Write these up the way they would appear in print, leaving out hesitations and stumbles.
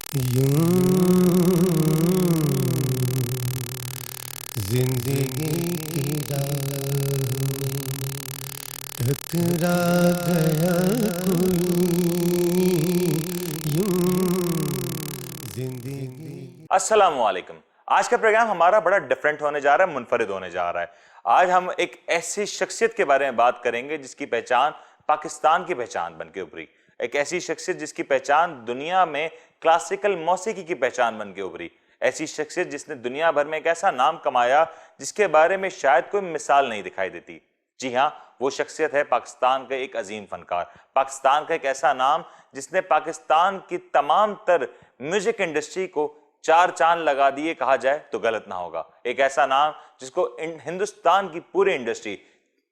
यूं जिंदगी की राह में टकरा गया कोई, यूं जिंदगी। अस्सलामुअलैकुम। आज का प्रोग्राम हमारा बड़ा डिफरेंट होने जा रहा है, मुनफरिद होने जा रहा है। आज हम एक ऐसी शख्सियत के बारे में बात करेंगे जिसकी पहचान पाकिस्तान की पहचान बन के उभरी। एक ऐसी शख्सियत जिसकी पहचान दुनिया में क्लासिकल मौसीकी की पहचान बन के उभरी। ऐसी शख्सियत जिसने दुनिया भर में एक ऐसा नाम कमाया जिसके बारे में शायद कोई मिसाल नहीं दिखाई देती। जी हाँ, वो शख्सियत है पाकिस्तान का एक अजीम फनकार, पाकिस्तान का एक ऐसा नाम जिसने पाकिस्तान की तमाम तर म्यूजिक इंडस्ट्री को चार चांद लगा दिए कहा जाए तो गलत ना होगा। एक ऐसा नाम जिसको हिंदुस्तान की पूरी इंडस्ट्री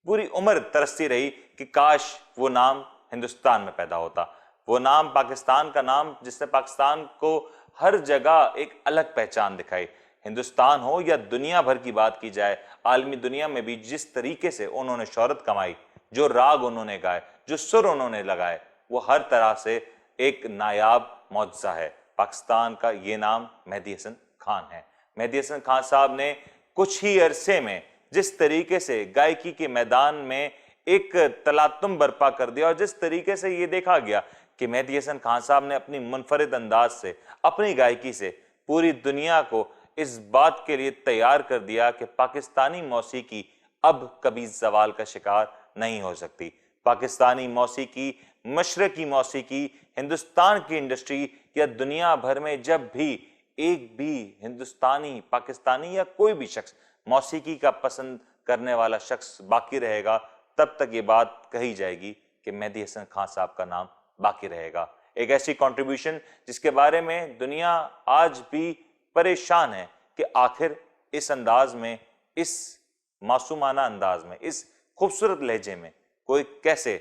पूरी उम्र तरसती रही कि काश वो नाम हिंदुस्तान में पैदा होता। वो नाम पाकिस्तान का नाम जिसने पाकिस्तान को हर जगह एक अलग पहचान दिखाई। हिंदुस्तान हो या दुनिया भर की बात की जाए, आलमी दुनिया में भी जिस तरीके से उन्होंने शोहरत कमाई, जो राग उन्होंने गाए, जो सुर उन्होंने लगाए, वो हर तरह से एक नायाब मौजज़ा है। पाकिस्तान का ये नाम मेहदी हसन खान है। मेहदी हसन खान साहब ने कुछ ही अरसे में जिस तरीके से गायकी के मैदान में एक तलातुम बर्पा कर दिया, और जिस तरीके से ये देखा गया कि मेहदी हसन खान साहब ने अपनी मुनफरिद अंदाज से, अपनी गायकी से पूरी दुनिया को इस बात के लिए तैयार कर दिया कि पाकिस्तानी मौसीकी अब कभी जवाल का शिकार नहीं हो सकती। पाकिस्तानी मौसीकी, मशरकी मौसीकी, हिंदुस्तान की इंडस्ट्री या दुनिया भर में जब भी एक भी हिंदुस्तानी, पाकिस्तानी या कोई भी शख्स मौसीकी का पसंद करने वाला शख्स बाकी रहेगा, तब तक ये बात कही जाएगी कि मेहदी हसन खान साहब का नाम बाकी रहेगा। एक ऐसी कंट्रीब्यूशन जिसके बारे में दुनिया आज भी परेशान है कि आखिर इस अंदाज में, इस मासूमाना अंदाज में, इस खूबसूरत लहजे में कोई कैसे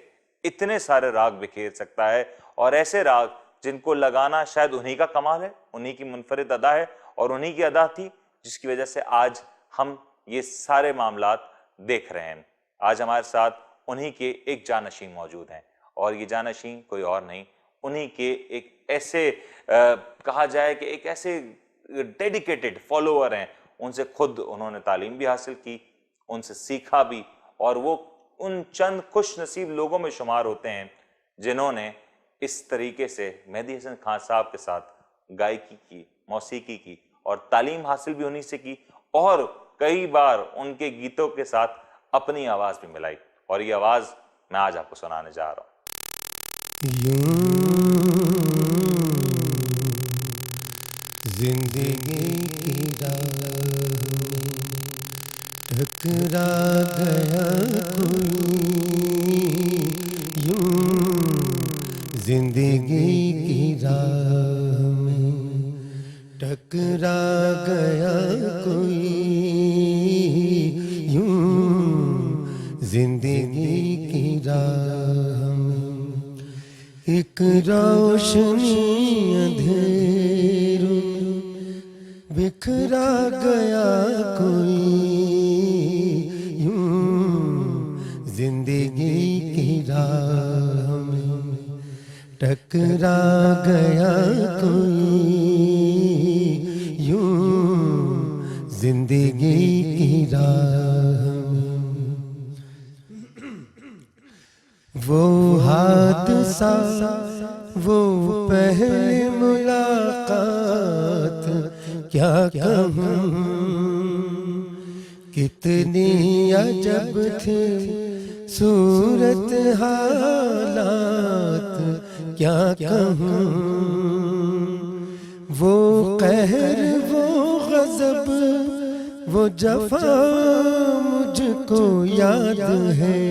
इतने सारे राग बिखेर सकता है, और ऐसे राग जिनको लगाना शायद उन्हीं का कमाल है, उन्हीं की मुनफरिद अदा है, और उन्हीं की अदा थी जिसकी वजह से आज हम ये सारे मामलात देख रहे हैं। आज हमारे साथ उन्हीं के एक जानशीन मौजूद हैं, और ये जानशीन कोई और नहीं, उन्हीं के एक ऐसे कहा जाए कि एक ऐसे डेडिकेटेड फॉलोअर हैं। उनसे खुद उन्होंने तालीम भी हासिल की, उनसे सीखा भी, और वो उन चंद खुश नसीब लोगों में शुमार होते हैं जिन्होंने इस तरीके से मेहदी हसन खान साहब के साथ गायकी की, मौसीकी की, और तालीम हासिल भी उन्हीं से की, और कई बार उनके गीतों के साथ अपनी आवाज़ भी मिलाई। और ये आवाज़ मैं आज आपको सुनाने जा रहा हूँ। जिंदगी की राह में टकरा गया कोई, यूं जिंदगी की राह में टकरा गया कोई, यूं जिंदगी की राह में एक रोशनी अंधेरों बिखरा गया कोई, यूं जिंदगी की राह में टकरा गया कोई, यूं जिंदगी की राह में। वो हादसा, वो पहली मुलाकात, क्या कहूँ कितनी अजब थे सूरत हालात, क्या कहूँ वो कहर, वो गज़ब, वो जफ़ा मुझको याद है,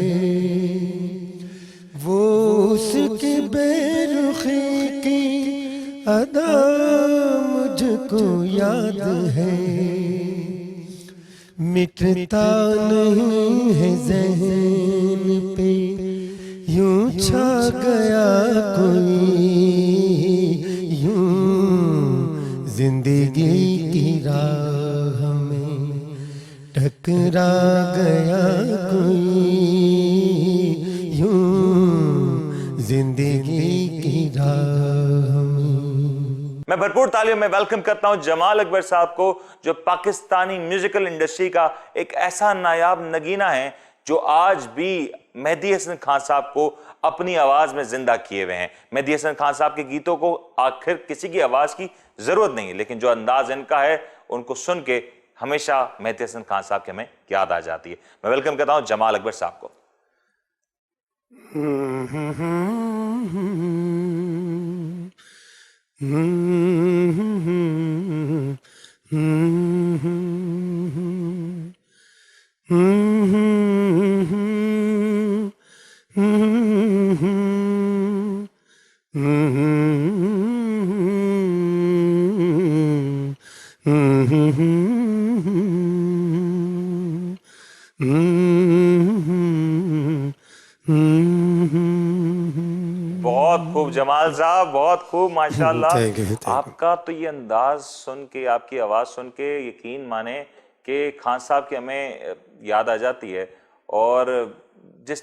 वो उसकी बेरुखी की अदा मुझको याद है। मिटता नहीं है ज़हन पे यूं छा गया कोई, यूं जिंदगी की राह में टकरा गया कोई, यूं जिंदगी की राह में। मैं भरपूर तालियों में वेलकम करता हूं जमाल अकबर साहब को, जो पाकिस्तानी म्यूजिकल इंडस्ट्री का एक ऐसा नायाब नगीना है जो आज भी मेहदी हसन खान साहब को अपनी आवाज में जिंदा किए हुए हैं। मेहदी हसन खान साहब के गीतों को आखिर किसी की आवाज की जरूरत नहीं, लेकिन जो अंदाज इनका है उनको सुन के हमेशा मेहदी हसन खान साहब के हमें याद आ जाती है। मैं वेलकम करता हूं जमाल अकबर साहब को। बहुत खूब जमाल साहब, बहुत खूब, माशाल्लाह। Thank you. आपका तो ये अंदाज सुन के, आपकी आवाज सुन के यकीन माने कि खान साहब की हमें याद आ जाती है। और जिस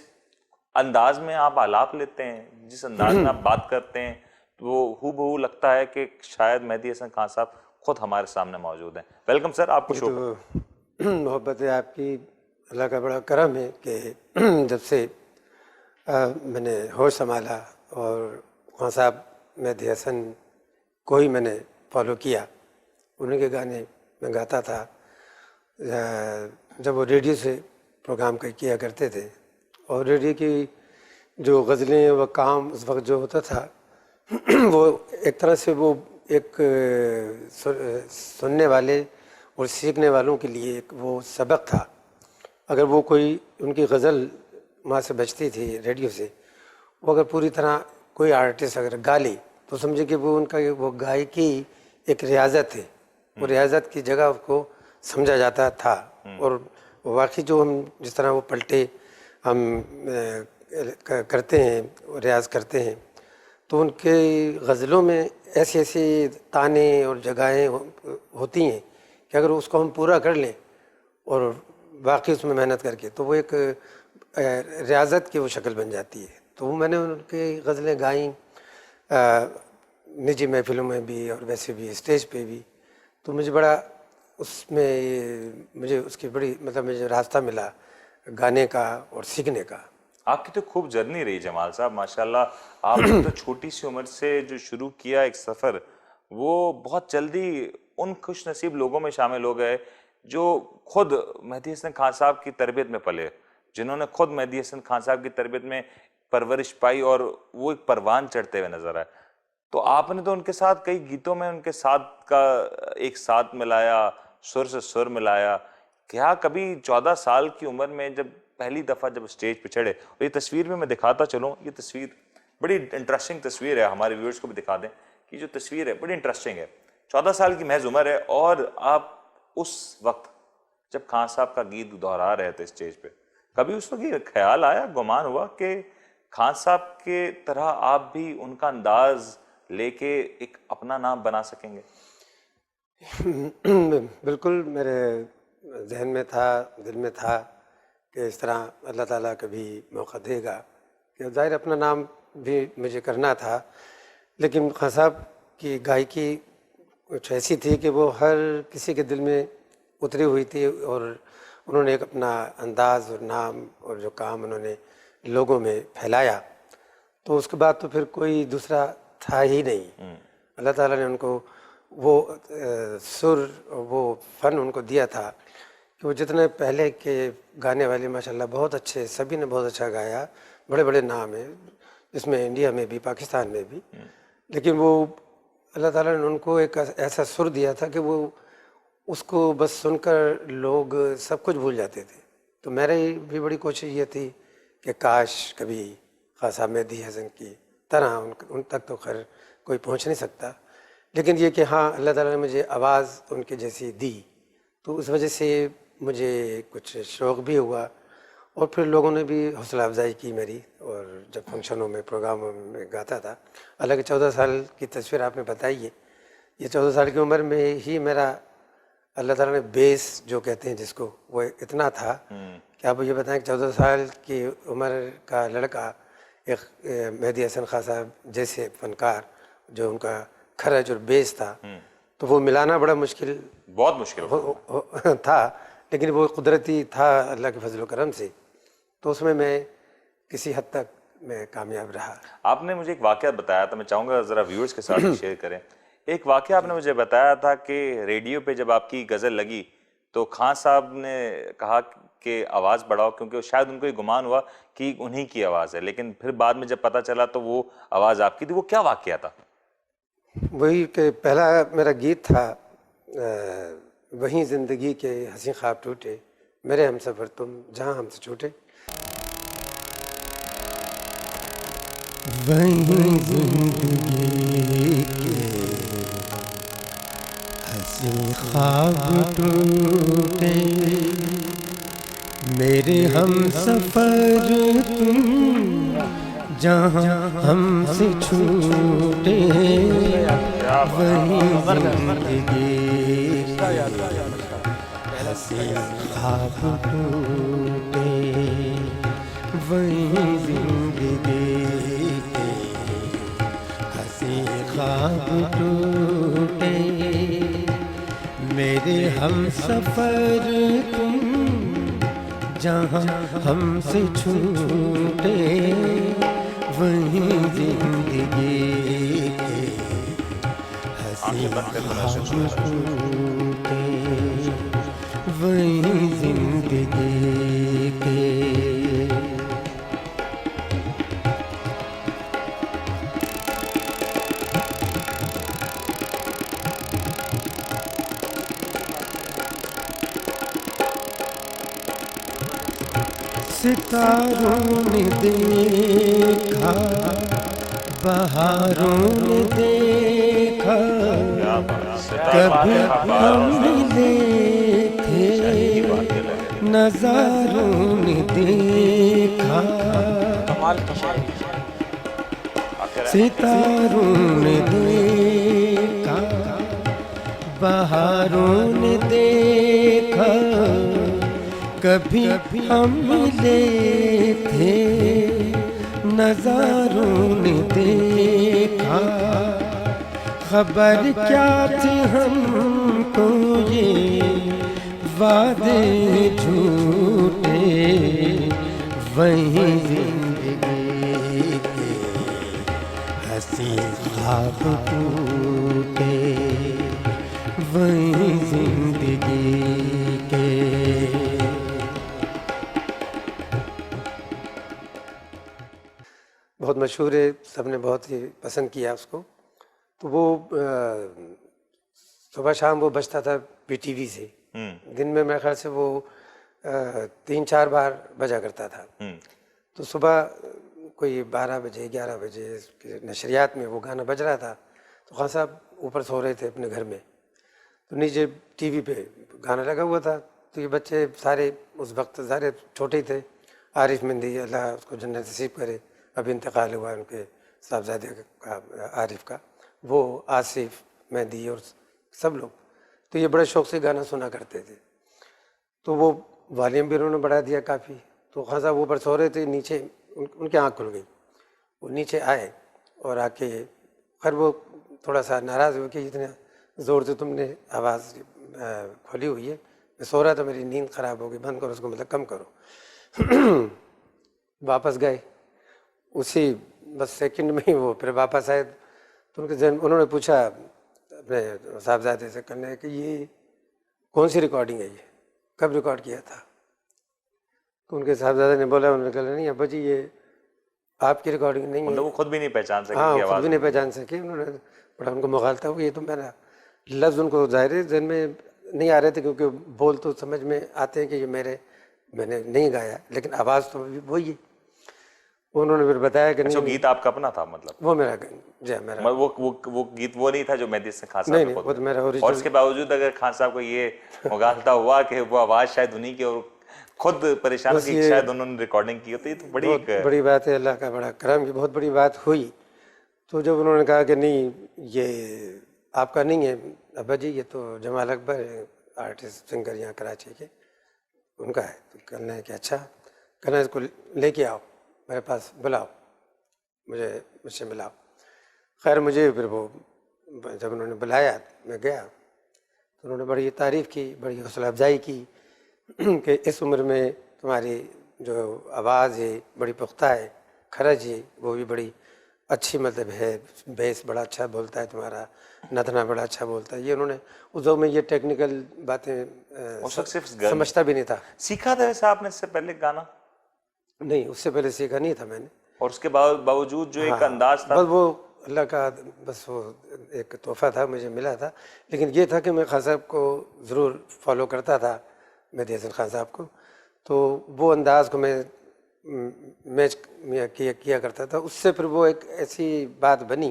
अंदाज में आप आलाप लेते हैं, जिस अंदाज में आप बात करते हैं, वो हूबहू लगता है कि शायद मेहदी हसन खान साहब खुद हमारे सामने मौजूद हैं। वेलकम सर, आपको शो तो मोहब्बत है आपकी, अल्लाह का बड़ा करम है कि जब से मैंने होश संभाला और खान साहब मेहदी हसन को ही मैंने फॉलो किया। उन्हीं के गाने मैं गाता था जब वो रेडियो से प्रोग्राम किया करते थे। और रेडियो की जो गज़लें व काम उस वक्त जो होता था वो एक तरह से वो एक सुनने वाले और सीखने वालों के लिए एक वो सबक था। अगर वो कोई उनकी गज़ल वहाँ से बजती थी रेडियो से, वो अगर पूरी तरह कोई आर्टिस्ट अगर गा ली तो समझे कि वो उनका वो गायकी एक रियाजत है। वो रियाजत की जगह उसको समझा जाता था। और वाकई जो हम जिस तरह वो पलटे हम करते हैं, रियाज करते हैं, तो उनके गज़लों में ऐसी ऐसी ताने और जगहें होती हैं कि अगर उसको हम पूरा कर लें और वाकई उसमें मेहनत करके, तो वो एक रियाजत की वो शक्ल बन जाती है। तो वो मैंने उनकी गज़लें गाई निजी महफिलों में भी और वैसे भी स्टेज पे भी। तो मुझे बड़ा उसमें मुझे उसकी बड़ी मतलब मुझे रास्ता मिला गाने का और सीखने का। आपकी तो खूब जर्नी रही जमाल साहब, माशाल्लाह। आपने तो छोटी सी उम्र से जो शुरू किया एक सफ़र, वो बहुत जल्दी उन खुश नसीब लोगों में शामिल हो गए जो खुद मेहदी हसन खान साहब की तरबियत में पले, जिन्होंने खुद मेहदी हसन खान साहब की तरबियत में परवरिश पाई और वो एक परवान चढ़ते हुए नजर आए। तो आपने तो उनके साथ कई गीतों में उनके साथ का एक साथ मिलाया, सुर से सुर मिलाया। क्या कभी 14 साल की उम्र में जब पहली दफ़ा जब स्टेज पे चढ़े, और ये तस्वीर में मैं दिखाता चलूँ, ये तस्वीर बड़ी इंटरेस्टिंग तस्वीर है, हमारे व्यूअर्स को भी दिखा दें कि जो तस्वीर है बड़ी इंटरेस्टिंग है। 14 साल की महज उम्र है और आप उस वक्त जब खान साहब का गीत दोहरा रहे थे स्टेज पे, कभी उस वक्त ये ख्याल आया, गुमान हुआ कि खान साहब के तरह आप भी उनका अंदाज लेके एक अपना नाम बना सकेंगे? बिल्कुल मेरे जहन में था, दिल में था कि इस तरह अल्लाह ताला कभी मौका देगा कि ज़ाहिर अपना नाम भी मुझे करना था। लेकिन खान साहब की गायकी कुछ ऐसी थी कि वो हर किसी के दिल में उतरी हुई थी और उन्होंने एक अपना अंदाज़ और नाम और जो काम उन्होंने लोगों में फैलाया, तो उसके बाद तो फिर कोई दूसरा था ही नहीं। अल्लाह ताला ने उनको वो सुर, वो फ़न उनको दिया था कि वो जितने पहले के गाने वाले माशाल्लाह बहुत अच्छे, सभी ने बहुत अच्छा गाया, बड़े बड़े नाम हैं जिसमें इंडिया में भी पाकिस्तान में भी। लेकिन वो अल्लाह ताला ने उनको एक ऐसा सुर दिया था कि वो उसको बस सुनकर लोग सब कुछ भूल जाते थे। तो मेरी भी बड़ी कोशिश ये थी कि काश कभी खान साहब मेहदी हसन की तरह उन तक तो खैर कोई पहुंच नहीं सकता, लेकिन ये कि हाँ अल्लाह ताला ने मुझे आवाज़ उनकी जैसी दी, तो उस वजह से मुझे कुछ शौक़ भी हुआ और फिर लोगों ने भी हौसला अफजाई की मेरी। और जब फंक्शनों में, प्रोग्रामों में गाता था, हालांकि 14 साल की तस्वीर आपने बताई है, ये 14 साल की उम्र में ही मेरा अल्लाह ताला ने बेस जो कहते हैं जिसको, वो इतना था कि आप ये बताएं कि 14 साल की उम्र का लड़का एक मेहदी हसन खान साहब जैसे फनकार जो उनका खरज और बेस था, तो वो मिलाना बड़ा मुश्किल बहुत मुश्किल था, लेकिन वो कुदरती था अल्लाह के फजल करम से, तो उसमें मैं किसी हद तक मैं कामयाब रहा। आपने मुझे एक वाकया बताया था, मैं चाहूंगा जरा व्यूअर्स के साथ भी शेयर करें। एक वाकया आपने मुझे बताया था कि रेडियो पे जब आपकी गजल लगी तो खान साहब ने कहा कि आवाज बढ़ाओ, क्योंकि शायद उनको ये गुमान हुआ कि उन्हीं की आवाज है, लेकिन फिर बाद में जब पता चला तो वो आवाज आपकी थी। वो क्या वाकया था? वही कि पहला मेरा गीत था वहीं ज़िंदगी के हंसी ख्वाब टूटे, मेरे हमसफ़र तुम जहाँ हमसे छूटे। वहीं जिंदगी के हंसी ख्वाब टूटे, मेरे हम सफर तुम जहाँ हमसे छूटे, वहीं जिंदगी के हंसी ख्वाब टूटे, वहीं जिंदगी के हंसी ख्वाब टूटे, मेरे हम सफर तुम जहाँ हमसे छूटे, वहीं जिंदगी के हंसी ख्वाब टूटे, वहीं जिंदगी के। सितारों ने देखा, बहारों ने देखा, कभी हम मिले थे, नजारों ने देखा, सितारों ने देखा, बहारों ने देखा, कभी हम मिले थे, नजारों ने देखा, खबर क्या थी हमको ये वादे झूठे, वहीं जिंदगी के हंसी ख्वाब टूटे, वहीं जिंदगी के। बहुत मशहूर है, सबने बहुत ही पसंद किया उसको। तो वो सुबह शाम वो बजता था पीटीवी से, दिन में मेरे ख्याल से वो 3-4 बार बजा करता था। तो सुबह कोई 12 बजे 11 बजे नशरियात में वो गाना बज रहा था, तो खान साहब ऊपर सो रहे थे अपने घर में, तो नीचे टीवी पे गाना लगा हुआ था। तो ये बच्चे सारे उस वक्त सारे छोटे ही थे। आरिफ मेहंदी, अल्लाह उसको जन्नत नसीब करे, अब इंतकाल हुआ उनके साहबजादे का आरिफ का, वो आसिफ मेहंदी और सब लोग, तो ये बड़े शौक़ से गाना सुना करते थे। तो वो वॉल्यूम भी उन्होंने बढ़ा दिया काफ़ी। तो खान साहब ऊपर सो रहे थे, नीचे उनकी आँख खुल गई, वो नीचे आए और आके खैर वो थोड़ा सा नाराज़ हुए कि इतने ज़ोर से तुमने आवाज़ खोली हुई है, मैं सो रहा था, मेरी नींद ख़राब हो गई, बंद करो उसको, मतलब कम करो। वापस गए, उसी बस सेकंड में ही वो फिर वापस आए। तो उनके जहन उन्होंने पूछा अपने साहबजादे से करने कि ये कौन सी रिकॉर्डिंग है, ये कब रिकॉर्ड किया था? तो उनके साहबजादे ने बोला, उन्होंने कहा नहीं अब्बा जी ये आपकी रिकॉर्डिंग नहीं है। वो खुद भी नहीं पहचान सके। हाँ, खुद भी नहीं पहचान सके। उन्होंने बड़ा उनको मुगालता हुआ, ये तो मेरा लफ्ज़ उनको ज़ाहिर है जहन में नहीं आ रहे थे, क्योंकि बोल तो समझ में आते हैं कि ये मैंने नहीं गाया, लेकिन आवाज़ तो वही है। उन्होंने फिर बताया कि नहीं, गीत आपका अपना था? मतलब वो मेरा जी मेरा वो गीत वो नहीं था जो मेहदी हसन खान साहब नहीं, वो तो मेरा ओरिजिनल। और इसके बावजूद अगर खान साहब को ये मुगालता हुआ कि वो आवाज़ शायद उन्हीं की, और खुद परेशान की शायद उन्होंने रिकॉर्डिंग की होती, तो बड़ी बात है, अल्लाह का बड़ा करम की बहुत बड़ी बात हुई। तो जब उन्होंने कहा कि नहीं ये आपका नहीं है अब्बा जी, ये तो जमाल अकबर आर्टिस्ट सिंगर यहाँ कराची के, उनका है। तो कहना है कि अच्छा, कहना इसको लेके आओ मेरे पास, बुलाओ मुझसे मिलाओ। खैर मुझे फिर वो जब उन्होंने बुलाया मैं गया, तो उन्होंने बड़ी तारीफ़ की, बड़ी हौसला अफजाई की कि इस उम्र में तुम्हारी जो आवाज़ है बड़ी पुख्ता है, खरज है वो भी बड़ी अच्छी मतलब है, बेस बड़ा अच्छा बोलता है तुम्हारा, नथना बड़ा अच्छा बोलता है। ये उन्होंने उस दौर में ये टेक्निकल बातें उस वक्त सिर्फ समझता भी नहीं था। सीखा था वैसे आपने इससे पहले गाना, नहीं, उससे पहले सीखा नहीं था मैंने। और उसके बावजूद जो एक हाँ, अंदाज था, बस वो अल्लाह का बस वो एक तोहफ़ा था, मुझे मिला था। लेकिन ये था कि मैं खान साहब को ज़रूर फॉलो करता था, मेहदी हसन खान साहब को, तो वो अंदाज़ को मैं मैच किया करता था। उससे फिर वो एक ऐसी बात बनी,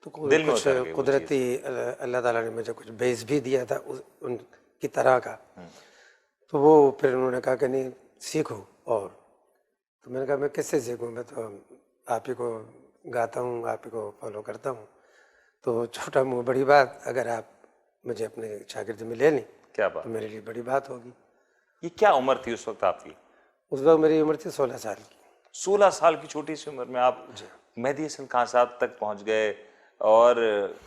तो दिल में कुछ उतर गई वो कुदरती अल्लाह ताला ने मुझे कुछ बेस भी दिया था उनकी तरह का। तो वो फिर उन्होंने कहा कि नहीं सीखो। और तो मैंने कहा मैं किससे सीखूं, मैं तो आप ही को गाता हूँ, आप ही को फॉलो करता हूँ। तो छोटा मुँह बड़ी बात, अगर आप मुझे अपने शागिर्द में ले लें क्या तो बात। मेरे लिए बड़ी बात होगी। ये क्या उम्र थी उस वक्त आपकी? उस वक्त मेरी उम्र थी 16 साल की। 16 साल की छोटी सी उम्र में आप मेहदी हसन खान साहब तक पहुंच गए और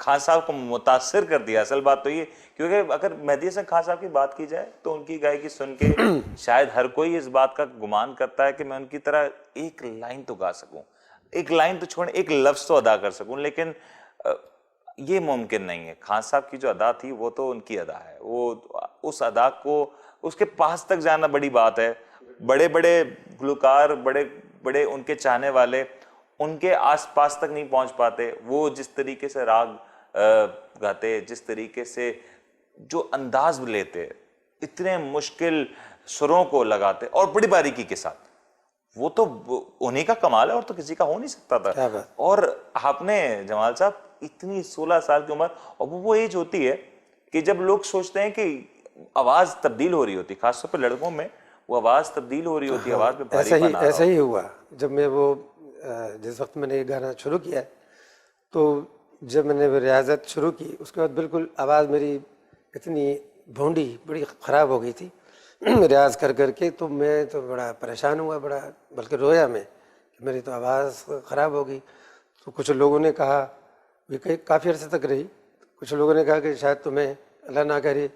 खान साहब को मुतासिर कर दिया। असल बात तो ये, क्योंकि अगर मेहदी हसन खान साहब की बात की जाए तो उनकी गायकी सुन के शायद हर कोई इस बात का गुमान करता है कि मैं उनकी तरह एक लाइन तो गा सकूं, एक लाइन तो छोड़, एक लफ्ज तो अदा कर सकूं, लेकिन ये मुमकिन नहीं है। खान साहब की जो अदा थी वो तो उनकी अदा है, वो उस अदा को उसके पास तक जाना बड़ी बात है। बड़े बड़े गुलकार, बड़े बड़े उनके चाहने वाले उनके आसपास तक नहीं पहुंच पाते। वो जिस तरीके से राग गाते, जिस तरीके से जो अंदाज लेते, इतने मुश्किल सुरों को लगाते और बड़ी बारीकी के साथ, वो तो उन्हीं का कमाल है और तो किसी का हो नहीं सकता क्या था। बात। और आपने जमाल साहब इतनी 16 साल की उम्र, और वो एज होती है कि जब लोग सोचते हैं कि आवाज तब्दील हो रही होती, खासतौर पर लड़कों में वो आवाज तब्दील हो रही होती, आवाज में भारीपन आ रहा ऐसा ही होता। हुआ। जब मैं वो जिस वक्त मैंने ये गाना शुरू किया, तो जब मैंने वो रियाजत शुरू की उसके बाद बिल्कुल आवाज़ मेरी इतनी भोंडी बड़ी ख़राब हो गई थी रियाज कर करके, तो मैं तो बड़ा परेशान हुआ, बड़ा बल्कि रोया मैं कि मेरी तो आवाज़ ख़राब हो गई। तो कुछ लोगों ने कहा, ये काफ़ी अर्से तक रही, कुछ लोगों ने कहा कि शायद तुम्हें अल्लाह ना करे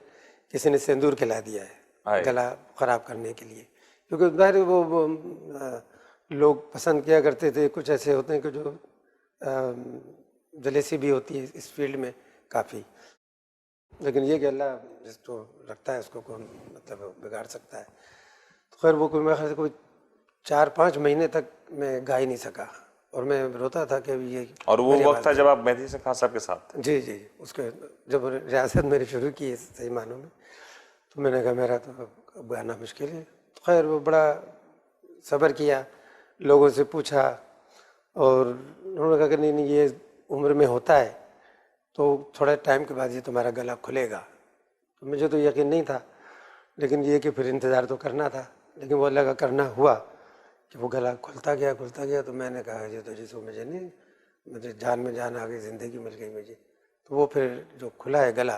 किसी ने सिंदूर खिला दिया है गला ख़राब करने के लिए, क्योंकि ज़ाहिर वो लोग पसंद किया करते थे। कुछ ऐसे होते हैं कि जो जलेसी भी होती है इस फील्ड में काफ़ी, लेकिन ये कि अल्लाह जिसको रखता है उसको कौन मतलब बिगाड़ सकता है। तो खैर वो कोई मेरे ख्याल से कोई 4-5 महीने तक मैं गा ही नहीं सका, और मैं रोता था कि अभी ये। और वो वक्त था जब आप मेहदी हसन खान साहब के साथ थे? जी जी, उसके जब रियासत मेरी शुरू की सही मानों में, तो मैंने कहा मेरा तो अब गाना मुश्किल है। तो खैर वो बड़ा सब्र किया, लोगों से पूछा, और उन्होंने कहा कि नहीं नहीं ये उम्र में होता है, तो थोड़ा टाइम के बाद ये तुम्हारा गला खुलेगा। तो मुझे तो यकीन नहीं था, लेकिन ये कि फिर इंतज़ार तो करना था। लेकिन वो अल्लाह का करना हुआ कि वो गला खुलता गया। तो मैंने कहा ये तो जिसको मुझे नहीं, मुझे जान में जान आ गई, ज़िंदगी मिल गई मुझे। तो वो फिर जो खुला है गला,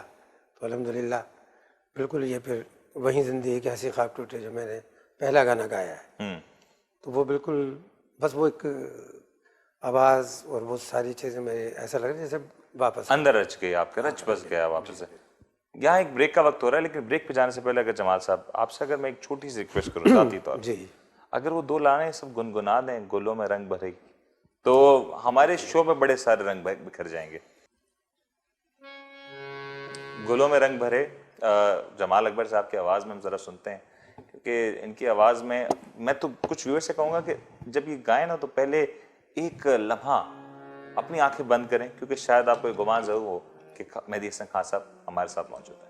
तो अल्हम्दुलिल्लाह बिल्कुल ये फिर वही ज़िंदगी के हंसी ख्वाब टूटे जो मैंने पहला गाना गाया है, तो वो बिल्कुल बस वो एक आवाज़ और वो सारी चीज़ें मेरे ऐसा लग रहा है जैसे वापस अंदर रच गई, आपके रच बस गया वापस से। यहाँ एक ब्रेक का वक्त हो रहा है, लेकिन ब्रेक पे जाने से पहले अगर जमाल साहब आपसे अगर मैं एक छोटी सी रिक्वेस्ट करूँ ज़ाती तौर पर, जी। अगर वो 2 लाने सब गुनगुना दें, गुलों में रंग भरे, तो हमारे शो में बड़े सारे रंग बिखर जाएंगे। गुलों में रंग भरे जमाल अकबर साहब की आवाज़ में हम ज़रा सुनते हैं, क्योंकि इनकी आवाज़ में मैं तो कुछ व्यूअर से कहूँगा कि जब ये गाएं ना तो पहले एक लम्हा अपनी आंखें बंद करें, क्योंकि शायद आपको गुमान ज़रूर हो कि मेहदी हसन खान साहब हमारे साथ मौजूद हैं।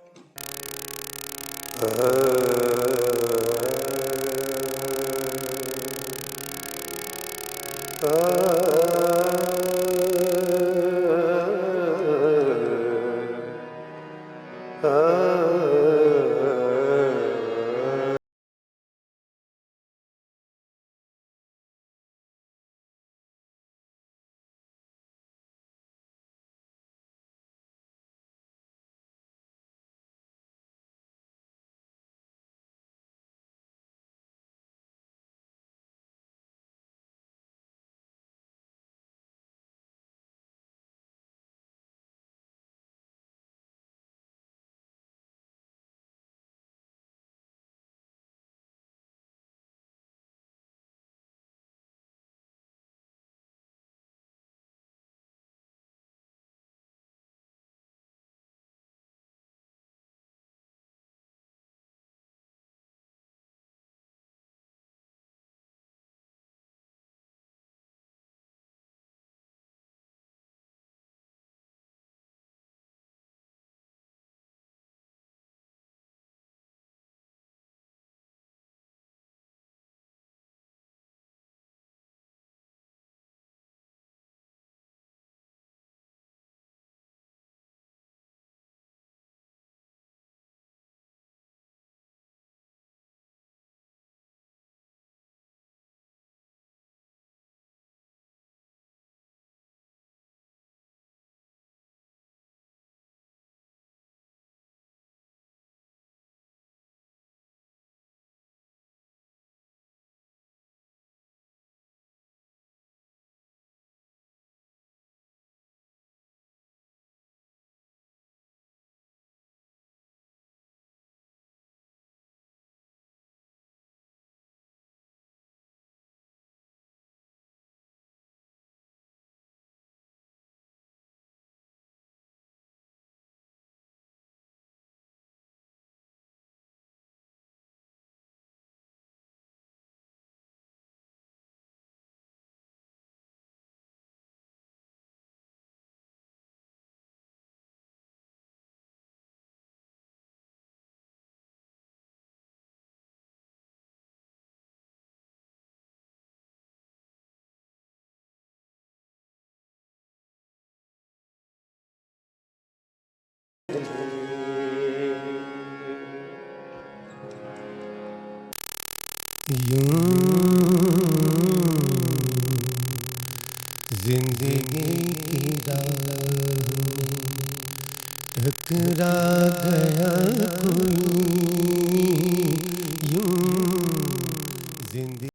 जिंदगी की राह टकरा गया कोई यूं जिंदगी